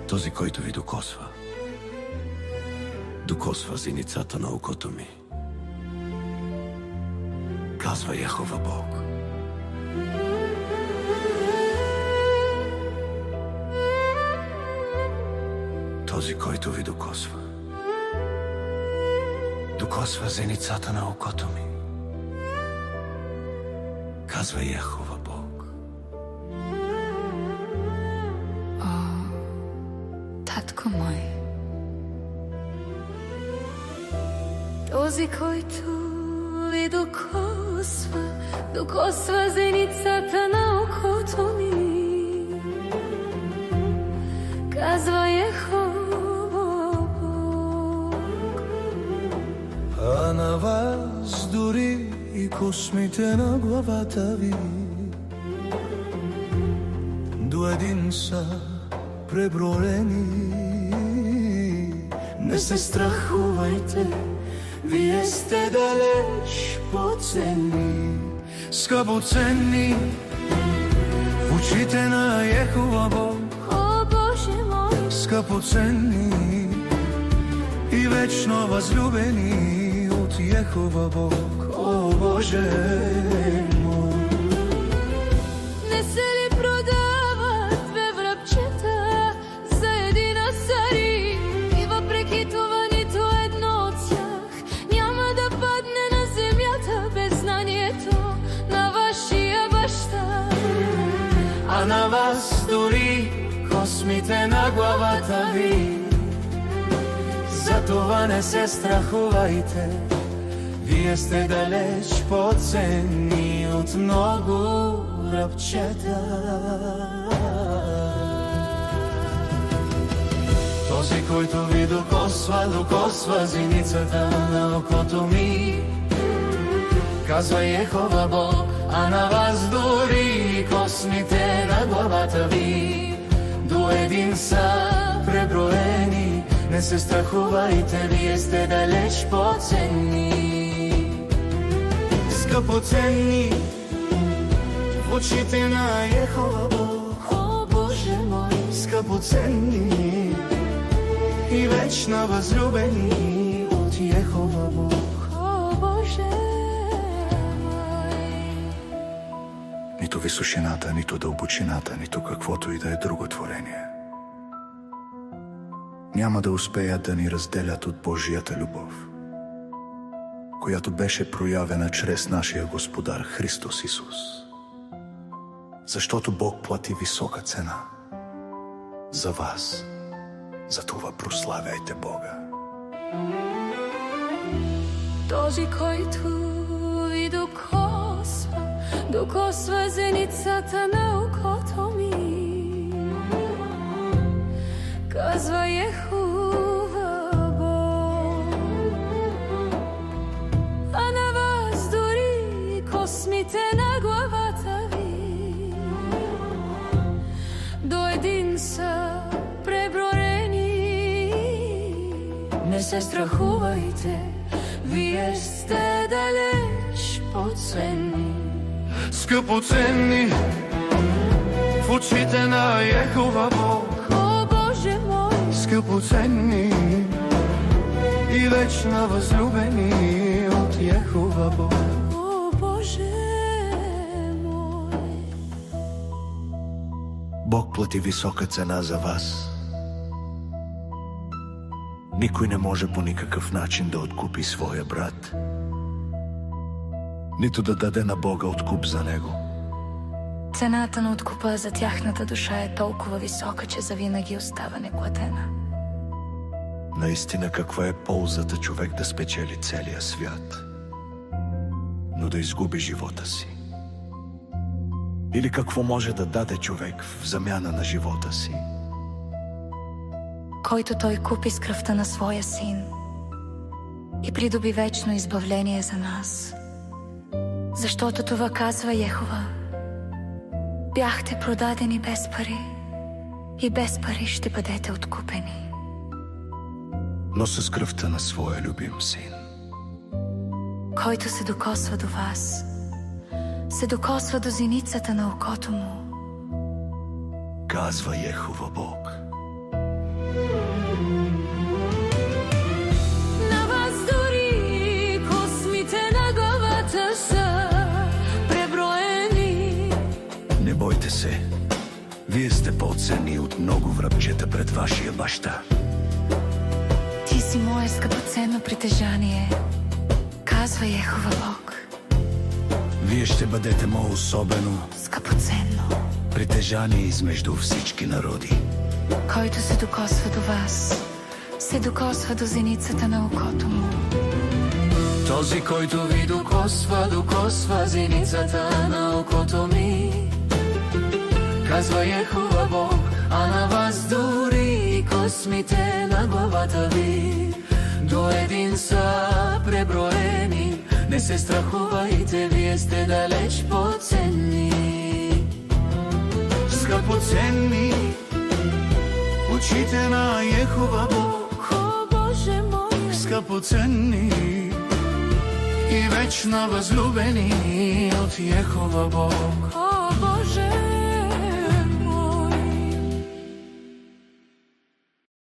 Този, който ви докосва зеницата на окото ми, казва Яхова Бог. Този, който ви докосва зеницата на окото ми, казва Яхова Бог. О, татко мой, този, който ви докосва зеницата на окото ми, казва Яхова Бог. А на вас дори и космите на главата ви до един са преброени. Не се страхувайте, вие сте далеч по-ценни, скъпоценни в очите на Яхова Бог. О, Боже мой, Скъпоценни и вечно възлюбени от Яхова Бог. О, Боже мой. не се ли продават две врабчета за един асари? И въпреки това нито едно от тях няма да падне на земята без знанието на вашия баща. А на вас дори космите на главата ви, затова не се страхувайте, вие сте далеч по-ценни от много рабчета. Този, който ви докосва зеницата на окото ми, казва Яхова Бог. А на вас дори космите на главата ви до един са преброени. Не се страхувайте, вие сте далеч по-ценни, скъпоценни в очите на Яхова Бог. О, Боже мой, Скъпоценни и вечно възлюбени от Яхова Бог. о, Боже мой. Нито височината, нито дълбочината, нито каквото и да е друго творение няма да успеят да ни разделят от Божията любов, която беше проявена чрез нашия Господар Христос Исус. Защото Бог плати висока цена за вас, затова прославяйте Бога. Този, който ви докосва зеницата на окото ми, казва Яхова Бог. А на вас дори космите на главата ви до един са преброени. Не се страхувайте, вие сте далеч по-ценни, Скъпоценни в очите на Яхова Бог. о, Боже мой, Скъпоценни и вечно възлюбени от Яхова Бог. о, Боже мой. Бог плати висока цена за вас. Никой не може по никакъв начин да откупи своя брат, нито да даде на Бога откуп за него. Цената на откупа за тяхната душа е толкова висока, че завинаги остава неплатена. Наистина, каква е ползата човек да спечели целия свят, но да изгуби живота си? Или какво може да даде човек в замяна на живота си? Който той купи с кръвта на своя син и придоби вечно избавление за нас. Защото това казва Яхова: бяхте продадени без пари и без пари ще бъдете откупени. Но с кръвта на своя любим син. Който се докосва до вас, се докосва до зеницата на окото му. Казва Яхова Бог. Радвайте се. Вие сте по-ценни от много врабчета пред вашия баща. Ти си мое скъпоценно притежание, казва Йехова Бог. Вие ще бъдете мое особено Скъпоценно. притежание измежду всички народи. Който се докосва до вас, се докосва до зеницата на окото му. Този, който ви докосва, докосва зеницата на окото ми, казва Йехова Бог, а на вас дори и космите на главата ви до един са преброени. Не се страхувайте, вие сте далеч по-ценни. Скъпоценни очите на Йехова Бог, О, Боже мой, скъпоценни и вечно възлюбени от Йехова Бог. о, Боже